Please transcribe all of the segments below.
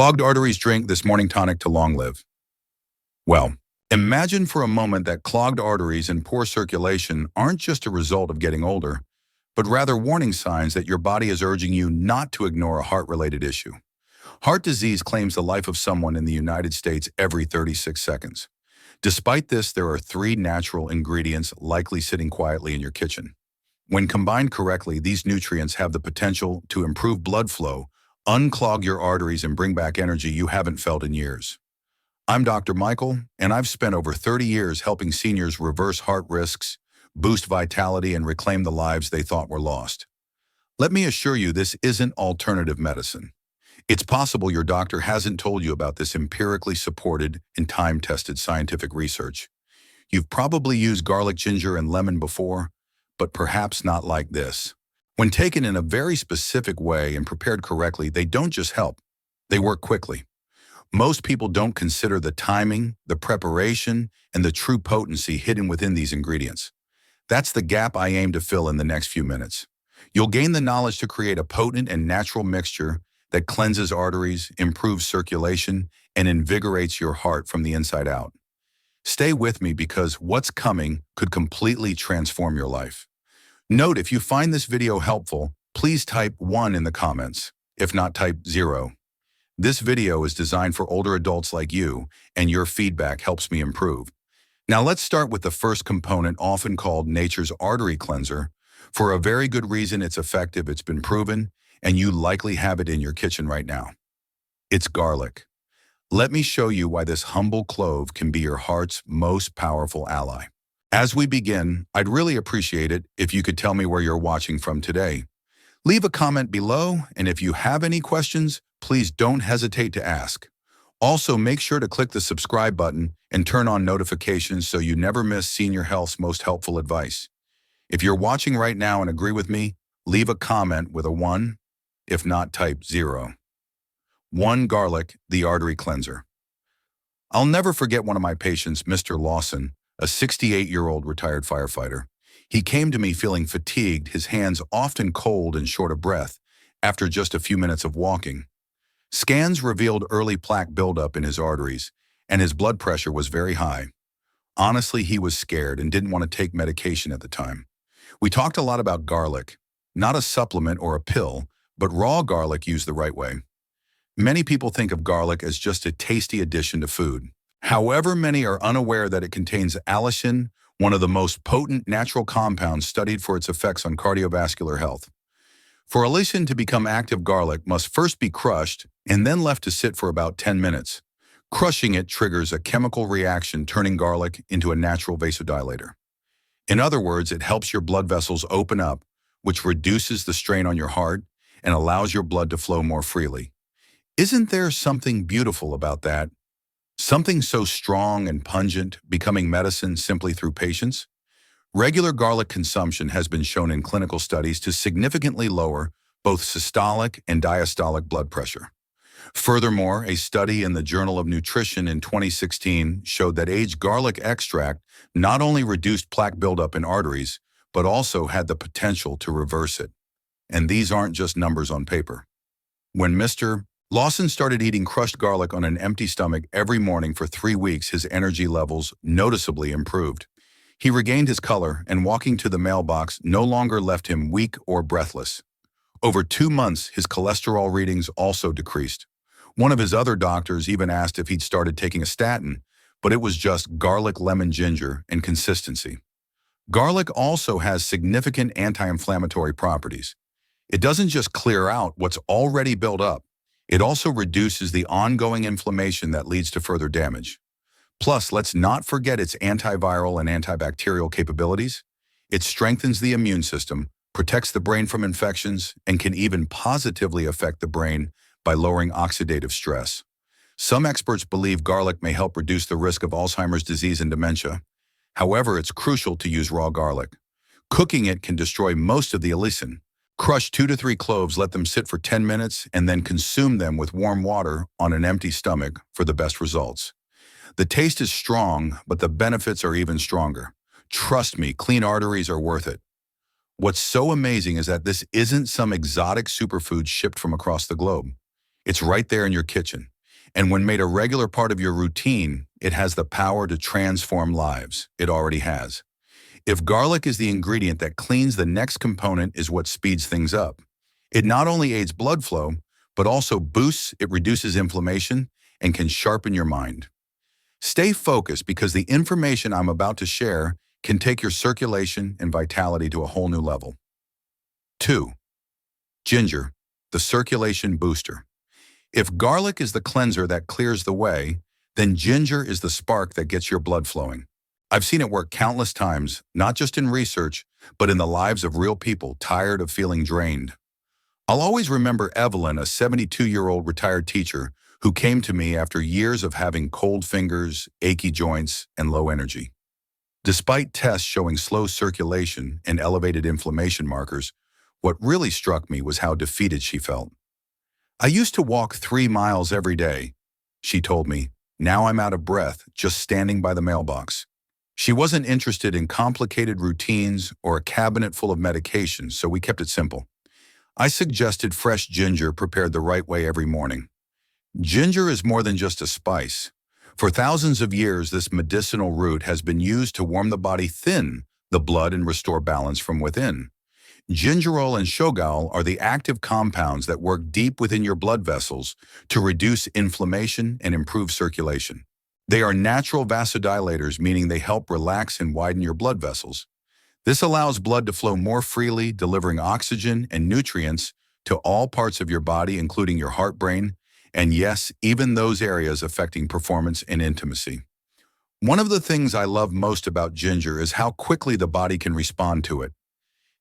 Clogged arteries drink this morning tonic to long live. Well, imagine for a moment that clogged arteries and poor circulation aren't just a result of getting older, but rather warning signs that your body is urging you not to ignore a heart-related issue. Heart disease claims the life of someone in the United States every 36 seconds. Despite this, there are three natural ingredients likely sitting quietly in your kitchen. When combined correctly, these nutrients have the potential to improve blood flow, unclog your arteries, and bring back energy you haven't felt in years. I'm Dr. Michael, and I've spent over 30 years helping seniors reverse heart risks, boost vitality, and reclaim the lives they thought were lost. Let me assure you, this isn't alternative medicine. It's possible your doctor hasn't told you about this empirically supported and time-tested scientific research. You've probably used garlic, ginger, and lemon before, but perhaps not like this. When taken in a very specific way and prepared correctly, they don't just help, they work quickly. Most people don't consider the timing, the preparation, and the true potency hidden within these ingredients. That's the gap I aim to fill in the next few minutes. You'll gain the knowledge to create a potent and natural mixture that cleanses arteries, improves circulation, and invigorates your heart from the inside out. Stay with me because what's coming could completely transform your life. Note, if you find this video helpful, please type 1 in the comments. If not, type 0. This video is designed for older adults like you, and your feedback helps me improve. Now let's start with the first component, often called nature's artery cleanser. For a very good reason, it's effective, it's been proven, and you likely have it in your kitchen right now. It's garlic. Let me show you why this humble clove can be your heart's most powerful ally. As we begin, I'd really appreciate it if you could tell me where you're watching from today. Leave a comment below, and if you have any questions, please don't hesitate to ask. Also, make sure to click the subscribe button and turn on notifications so you never miss Senior Health's most helpful advice. If you're watching right now and agree with me, leave a comment with a 1. If not, type 0. 1. Garlic, the artery cleanser. I'll never forget one of my patients, Mr. Lawson, a 68-year-old retired firefighter. He came to me feeling fatigued, his hands often cold and short of breath, after just a few minutes of walking. Scans revealed early plaque buildup in his arteries, and his blood pressure was very high. Honestly, he was scared and didn't want to take medication at the time. We talked a lot about garlic, not a supplement or a pill, but raw garlic used the right way. Many people think of garlic as just a tasty addition to food. However, many are unaware that it contains allicin, one of the most potent natural compounds studied for its effects on cardiovascular health. For allicin to become active, garlic must first be crushed and then left to sit for about 10 minutes. Crushing it triggers a chemical reaction, turning garlic into a natural vasodilator. In other words, it helps your blood vessels open up, which reduces the strain on your heart and allows your blood to flow more freely. Isn't there something beautiful about that? Something so strong and pungent becoming medicine simply through patience? Regular garlic consumption has been shown in clinical studies to significantly lower both systolic and diastolic blood pressure. Furthermore, a study in the Journal of Nutrition in 2016 showed that aged garlic extract not only reduced plaque buildup in arteries, but also had the potential to reverse it. And these aren't just numbers on paper. When Mr. Lawson started eating crushed garlic on an empty stomach every morning for 3 weeks, his energy levels noticeably improved. He regained his color, and walking to the mailbox no longer left him weak or breathless. Over 2 months, his cholesterol readings also decreased. One of his other doctors even asked if he'd started taking a statin, but it was just garlic, lemon, ginger, and consistency. Garlic also has significant anti-inflammatory properties. It doesn't just clear out what's already built up, it also reduces the ongoing inflammation that leads to further damage. Plus, let's not forget its antiviral and antibacterial capabilities. It strengthens the immune system, protects the brain from infections, and can even positively affect the brain by lowering oxidative stress. Some experts believe garlic may help reduce the risk of Alzheimer's disease and dementia. However, it's crucial to use raw garlic. Cooking it can destroy most of the allicin. Crush 2 to 3 cloves, let them sit for 10 minutes, and then consume them with warm water on an empty stomach for the best results. The taste is strong, but the benefits are even stronger. Trust me, clean arteries are worth it. What's so amazing is that this isn't some exotic superfood shipped from across the globe. It's right there in your kitchen. And when made a regular part of your routine, it has the power to transform lives. It already has. If garlic is the ingredient that cleans, the next component is what speeds things up. It not only aids blood flow, but also it reduces inflammation, and can sharpen your mind. Stay focused because the information I'm about to share can take your circulation and vitality to a whole new level. 2. Ginger, the circulation booster. If garlic is the cleanser that clears the way, then ginger is the spark that gets your blood flowing. I've seen it work countless times, not just in research, but in the lives of real people tired of feeling drained. I'll always remember Evelyn, a 72-year-old retired teacher who came to me after years of having cold fingers, achy joints, and low energy. Despite tests showing slow circulation and elevated inflammation markers, what really struck me was how defeated she felt. "I used to walk 3 miles every day," she told me. "Now I'm out of breath just standing by the mailbox." She wasn't interested in complicated routines or a cabinet full of medications, so we kept it simple. I suggested fresh ginger prepared the right way every morning. Ginger is more than just a spice. For thousands of years, this medicinal root has been used to warm the body, thin the blood, and restore balance from within. Gingerol and shogal are the active compounds that work deep within your blood vessels to reduce inflammation and improve circulation. They are natural vasodilators, meaning they help relax and widen your blood vessels. This allows blood to flow more freely, delivering oxygen and nutrients to all parts of your body, including your heart, brain, and yes, even those areas affecting performance and intimacy. One of the things I love most about ginger is how quickly the body can respond to it.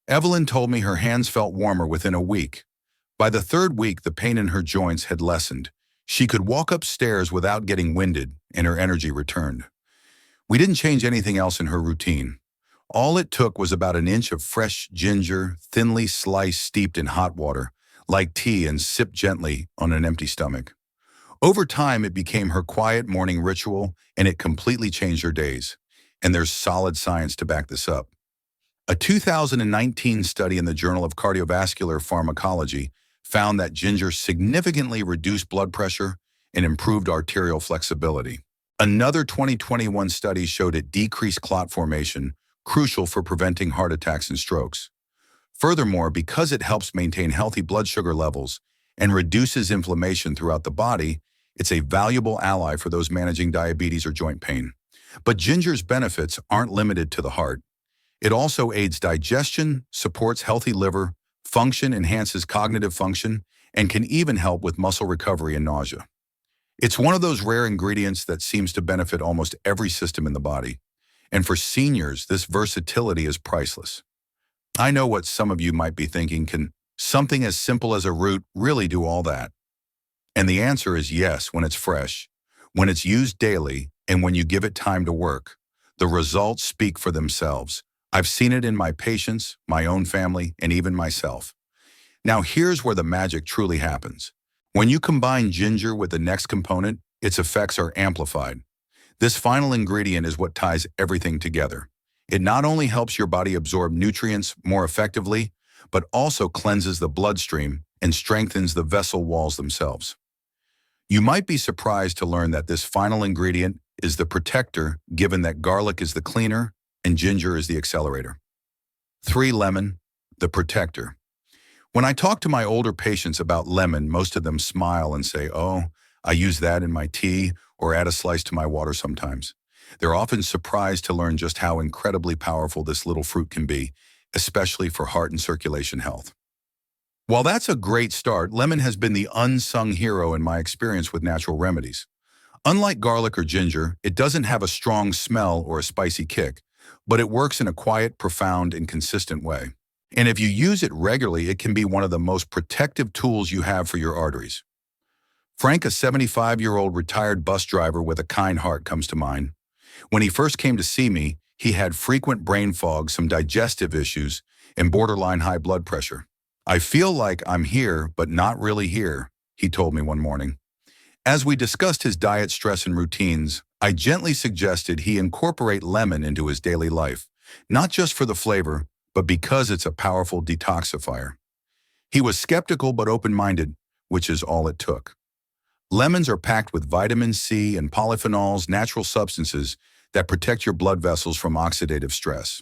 Evelyn told me her hands felt warmer within a week. By the 3rd week, the pain in her joints had lessened. She could walk upstairs without getting winded, and her energy returned. We didn't change anything else in her routine. All it took was about an inch of fresh ginger, thinly sliced, steeped in hot water, like tea, and sipped gently on an empty stomach. Over time, it became her quiet morning ritual, and it completely changed her days. And there's solid science to back this up. A 2019 study in the Journal of Cardiovascular Pharmacology found that ginger significantly reduced blood pressure and improved arterial flexibility. Another 2021 study showed it decreased clot formation, crucial for preventing heart attacks and strokes. Furthermore, because it helps maintain healthy blood sugar levels and reduces inflammation throughout the body, it's a valuable ally for those managing diabetes or joint pain. But ginger's benefits aren't limited to the heart. It also aids digestion, supports healthy liver function, enhances cognitive function, and can even help with muscle recovery and nausea. It's one of those rare ingredients that seems to benefit almost every system in the body. And for seniors, this versatility is priceless. I know what some of you might be thinking: can something as simple as a root really do all that? And the answer is yes, when it's fresh, when it's used daily, and when you give it time to work. The results speak for themselves. I've seen it in my patients, my own family, and even myself. Now here's where the magic truly happens. When you combine ginger with the next component, its effects are amplified. This final ingredient is what ties everything together. It not only helps your body absorb nutrients more effectively, but also cleanses the bloodstream and strengthens the vessel walls themselves. You might be surprised to learn that this final ingredient is the protector, given that garlic is the cleaner and ginger is the accelerator. 3. Lemon, the protector. When I talk to my older patients about lemon, most of them smile and say, "Oh, I use that in my tea or add a slice to my water sometimes." They're often surprised to learn just how incredibly powerful this little fruit can be, especially for heart and circulation health. While that's a great start, lemon has been the unsung hero in my experience with natural remedies. Unlike garlic or ginger, it doesn't have a strong smell or a spicy kick, but it works in a quiet, profound, and consistent way. And if you use it regularly, it can be one of the most protective tools you have for your arteries. Frank, a 75-year-old retired bus driver with a kind heart, comes to mind. When he first came to see me, he had frequent brain fog, some digestive issues, and borderline high blood pressure. "I feel like I'm here, but not really here," he told me one morning. As we discussed his diet, stress, and routines, I gently suggested he incorporate lemon into his daily life, not just for the flavor, but because it's a powerful detoxifier. He was skeptical but open-minded, which is all it took. Lemons are packed with vitamin C and polyphenols, natural substances that protect your blood vessels from oxidative stress.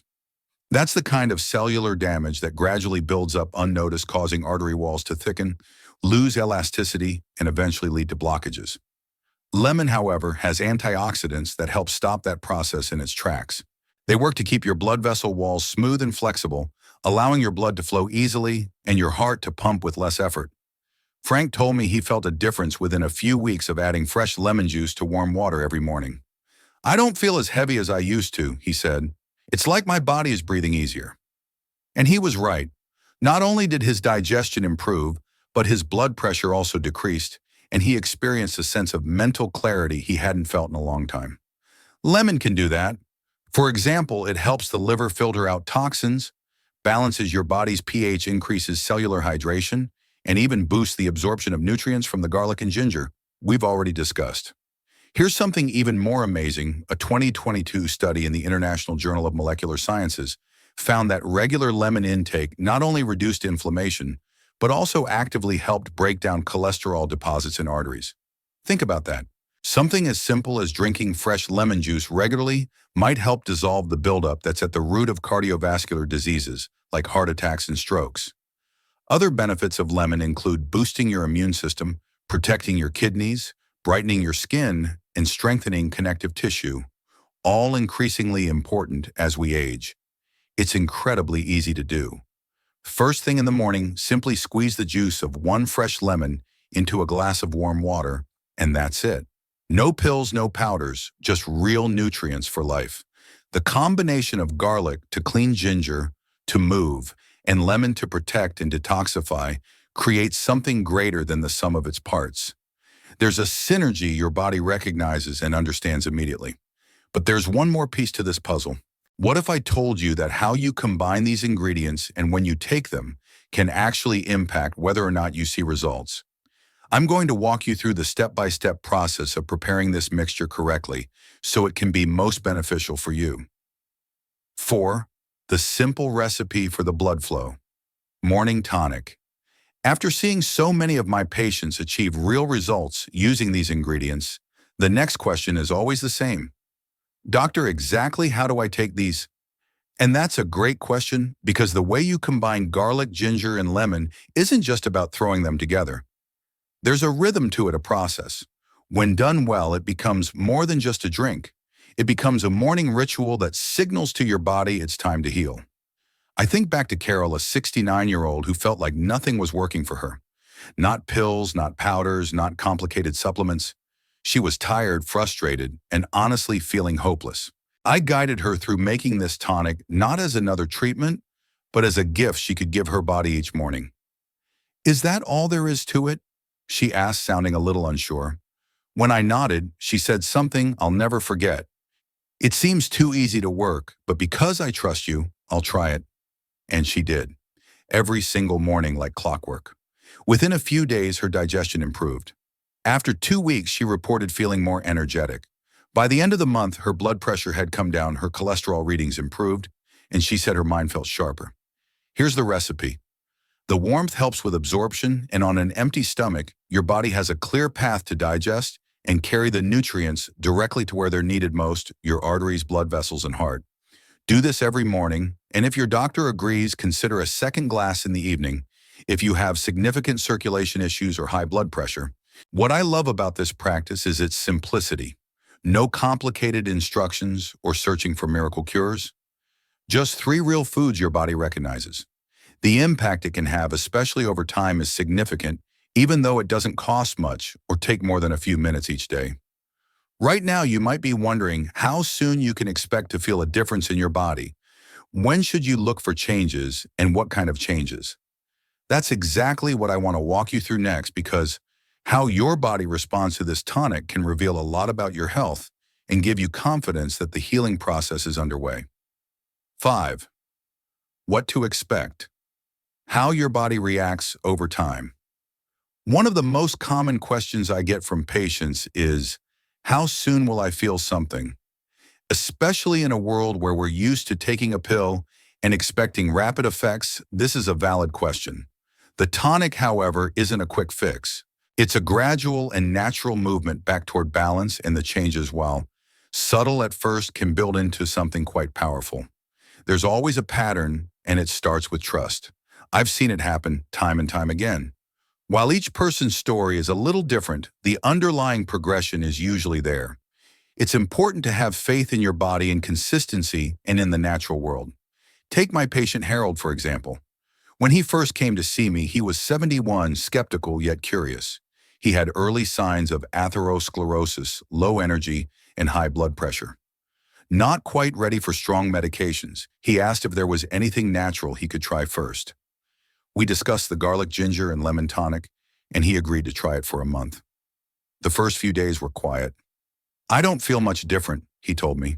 That's the kind of cellular damage that gradually builds up unnoticed, causing artery walls to thicken, lose elasticity, and eventually lead to blockages. Lemon, however, has antioxidants that help stop that process in its tracks. They work to keep your blood vessel walls smooth and flexible, allowing your blood to flow easily and your heart to pump with less effort. Frank told me he felt a difference within a few weeks of adding fresh lemon juice to warm water every morning. "I don't feel as heavy as I used to," he said. "It's like my body is breathing easier." And he was right. Not only did his digestion improve, but his blood pressure also decreased, and he experienced a sense of mental clarity he hadn't felt in a long time. Lemon can do that. For example, it helps the liver filter out toxins, balances your body's pH, increases cellular hydration, and even boosts the absorption of nutrients from the garlic and ginger we've already discussed. Here's something even more amazing. A 2022 study in the International Journal of Molecular Sciences found that regular lemon intake not only reduced inflammation, but also actively helped break down cholesterol deposits in arteries. Think about that. Something as simple as drinking fresh lemon juice regularly might help dissolve the buildup that's at the root of cardiovascular diseases like heart attacks and strokes. Other benefits of lemon include boosting your immune system, protecting your kidneys, brightening your skin, and strengthening connective tissue, all increasingly important as we age. It's incredibly easy to do. First thing in the morning, simply squeeze the juice of one fresh lemon into a glass of warm water, and that's it. No pills, no powders, just real nutrients for life. The combination of garlic to clean ginger, to move, and lemon to protect and detoxify creates something greater than the sum of its parts. There's a synergy your body recognizes and understands immediately. But there's one more piece to this puzzle. What if I told you that how you combine these ingredients and when you take them can actually impact whether or not you see results? I'm going to walk you through the step-by-step process of preparing this mixture correctly so it can be most beneficial for you. 4. The simple recipe for the blood flow. Morning tonic. After seeing so many of my patients achieve real results using these ingredients, the next question is always the same. "Doctor, exactly how do I take these?" And that's a great question because the way you combine garlic, ginger, and lemon isn't just about throwing them together. There's a rhythm to it, a process. When done well, it becomes more than just a drink. It becomes a morning ritual that signals to your body it's time to heal. I think back to Carol, a 69-year-old who felt like nothing was working for her. Not pills, not powders, not complicated supplements. She was tired, frustrated, and honestly feeling hopeless. I guided her through making this tonic not as another treatment, but as a gift she could give her body each morning. "Is that all there is to it?" she asked, sounding a little unsure. When I nodded, she said something I'll never forget. "It seems too easy to work, but because I trust you, I'll try it." And she did. Every single morning like clockwork. Within a few days, her digestion improved. After 2 weeks, she reported feeling more energetic. By the end of the month, her blood pressure had come down, her cholesterol readings improved, and she said her mind felt sharper. Here's the recipe. The warmth helps with absorption, and on an empty stomach, your body has a clear path to digest and carry the nutrients directly to where they're needed most, your arteries, blood vessels, and heart. Do this every morning, and if your doctor agrees, consider a second glass in the evening if you have significant circulation issues or high blood pressure. What I love about this practice is its simplicity. No complicated instructions or searching for miracle cures. Just 3 real foods your body recognizes. The impact it can have, especially over time, is significant, even though it doesn't cost much or take more than a few minutes each day. Right now, you might be wondering how soon you can expect to feel a difference in your body. When should you look for changes, and what kind of changes? That's exactly what I want to walk you through next, because how your body responds to this tonic can reveal a lot about your health and give you confidence that the healing process is underway. 5. What to expect. How your body reacts over time. One of the most common questions I get from patients is, how soon will I feel something? Especially in a world where we're used to taking a pill and expecting rapid effects, this is a valid question. The tonic, however, isn't a quick fix. It's a gradual and natural movement back toward balance, and the changes, while subtle at first, can build into something quite powerful. There's always a pattern, and it starts with trust. I've seen it happen time and time again. While each person's story is a little different, the underlying progression is usually there. It's important to have faith in your body and consistency and in the natural world. Take my patient Harold, for example. When he first came to see me, he was 71, skeptical yet curious. He had early signs of atherosclerosis, low energy, and high blood pressure. Not quite ready for strong medications, he asked if there was anything natural he could try first. We discussed the garlic, ginger, and lemon tonic, and he agreed to try it for a month. The first few days were quiet. "I don't feel much different," he told me.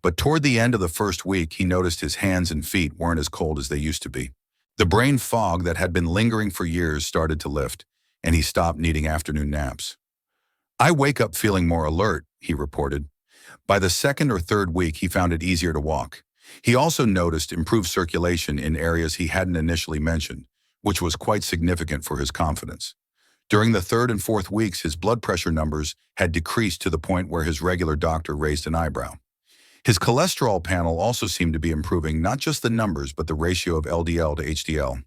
But toward the end of the first week, he noticed his hands and feet weren't as cold as they used to be. The brain fog that had been lingering for years started to lift, and he stopped needing afternoon naps. "I wake up feeling more alert," he reported. By the second or third week, he found it easier to walk. He also noticed improved circulation in areas he hadn't initially mentioned, which was quite significant for his confidence. During the third and fourth weeks, his blood pressure numbers had decreased to the point where his regular doctor raised an eyebrow. His cholesterol panel also seemed to be improving, not just the numbers, but the ratio of LDL to HDL.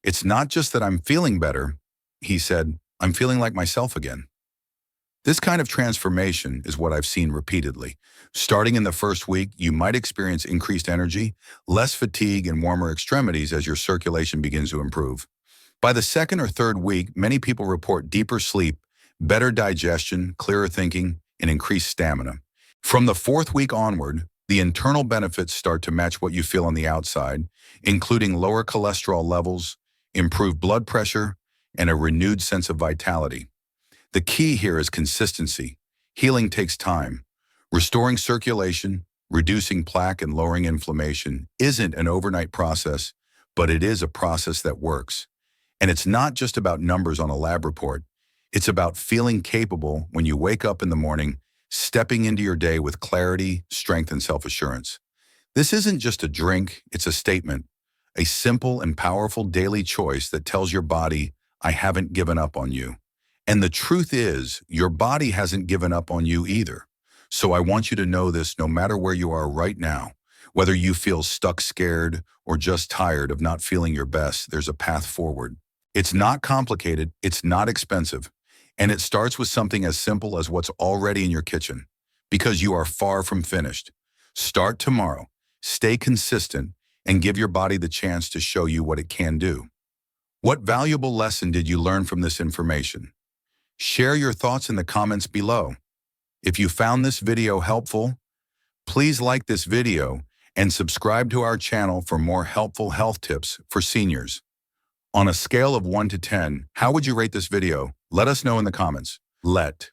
"It's not just that I'm feeling better," he said, "I'm feeling like myself again." This kind of transformation is what I've seen repeatedly. Starting in the first week, you might experience increased energy, less fatigue, and warmer extremities as your circulation begins to improve. By the second or third week, many people report deeper sleep, better digestion, clearer thinking, and increased stamina. From the fourth week onward, the internal benefits start to match what you feel on the outside, including lower cholesterol levels, improved blood pressure, and a renewed sense of vitality. The key here is consistency. Healing takes time. Restoring circulation, reducing plaque, and lowering inflammation isn't an overnight process, but it is a process that works. And it's not just about numbers on a lab report. It's about feeling capable when you wake up in the morning, stepping into your day with clarity, strength, and self-assurance. This isn't just a drink, it's a statement, a simple and powerful daily choice that tells your body, "I haven't given up on you." And the truth is, your body hasn't given up on you either. So I want you to know this no matter where you are right now. Whether you feel stuck, scared, or just tired of not feeling your best, there's a path forward. It's not complicated, it's not expensive, and it starts with something as simple as what's already in your kitchen, because you are far from finished. Start tomorrow, stay consistent, and give your body the chance to show you what it can do. What valuable lesson did you learn from this information? Share your thoughts in the comments below. If you found this video helpful, please like this video and subscribe to our channel for more helpful health tips for seniors. On a scale of 1 to 10, how would you rate this video? Let us know in the comments. Let